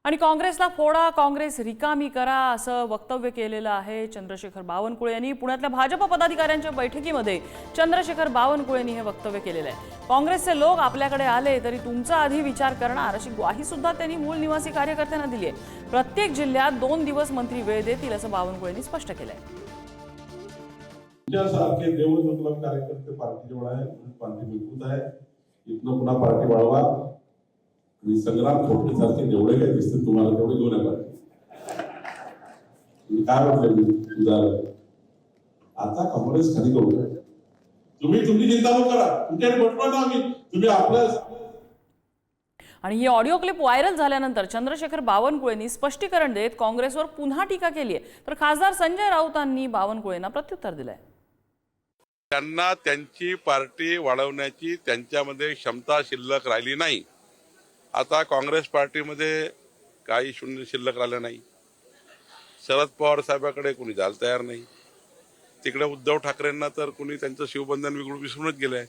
आणि काँग्रेसला फोडा, काँग्रेस रिकामी करा असं वक्तव्य केलेलं आहे चंद्रशेखर बावनकुळे यांनी। पुण्यातल्या भाजप पदाधिकाऱ्यांच्या बैठकीमध्ये चंद्रशेखर बावनकुळे यांनी हे वक्तव्य केलेलं आहे। काँग्रेसचे लोक आपल्याकडे आले तरी तुमचा आधी विचार करणार अशी ग्वाही सुद्धा त्यांनी मूळ निवासी कार्यकर्त्यांना दिली आहे। प्रत्येक जिल्ह्यात 2 दिवस मंत्री वेळ देतील असं बावनकुळे यांनी स्पष्ट केलंय। तुमच्यासारखे देवदूत कार्यकर्ते पार्टी जवळ आहे, पार्टी मजबूत आहे, इथनं पुन्हा पार्टी वाढवा। संग्राम खोटे सारखे जेवढे काही दिसते तुम्हाला तेवढे दोन आहे काय म्हटलं तुझा आता काँग्रेस खाली करू तुम्ही तुमची चिंता न करा, तुमच्याकडे बटवा ना आम्ही तुम्ही आपलं। आणि ही ऑडिओ क्लिप व्हायरल झाल्यानंतर चंद्रशेखर बावनकुळेंनी स्पष्टीकरण देत काँग्रेसवर पुन्हा टीका केली आहे। तर खासदार संजय राऊतांनी बावनकुळेंना प्रत्युत्तर दिलंय। त्यांना त्यांची पार्टी वाढवण्याची त्यांच्यामध्ये क्षमता शिल्लक राहिली नाही। आता काँग्रेस पार्टीमध्ये काही शून्य शिल्लक राहिलं नाही। शरद पवार साहेबांकडे कोणी जायला तयार नाही, तिकडे उद्धव ठाकरेंना तर कोणी त्यांचं शिवबंधन विसरूनच गेलंय।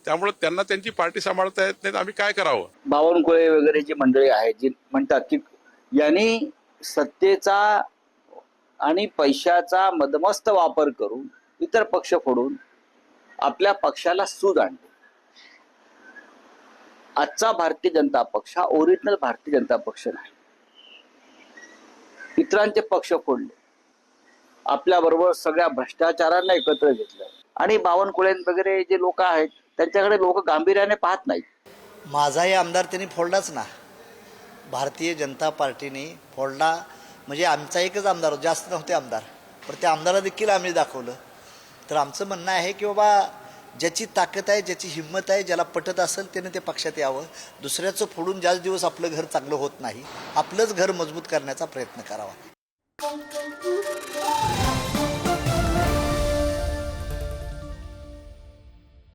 त्यामुळे त्यांना त्यांची पार्टी सांभाळता येत नाही, आम्ही काय करावं। बावनकुळे वगैरे जी मंडळी आहेत जी म्हणतात की यांनी सत्तेचा आणि पैशाचा मदमस्त वापर करून इतर पक्ष फोडून आपल्या पक्षाला सूज आणली। आजचा भारतीय जनता पक्ष हा ओरिजिनल भारतीय जनता पक्ष नाही। इतरांचे पक्ष फोडले, आपल्या बरोबर सगळ्या भ्रष्टाचारांना एकत्र घेतलं आणि बावनकुळे वगैरे जे लोक आहेत त्यांच्याकडे लोक गांभीर्याने पाहत नाहीत। माझाही आमदार त्यांनी फोडलाच ना, भारतीय जनता पार्टीने फोडला। म्हणजे आमचा एकच आमदार, जास्त नव्हते आमदार, पण त्या आमदाराला देखील आम्ही दाखवलं। तर आमचं म्हणणं आहे की बाबा ज्याची ताकद आहे, ज्याची हिंमत आहे, ज्याला पटत असेल त्याने ते पक्षात यावं। दुसऱ्याचं फोडून जास्त दिवस आपलं घर चांगलं होत नाही, आपलंच घर मजबूत करण्याचा प्रयत्न करावा।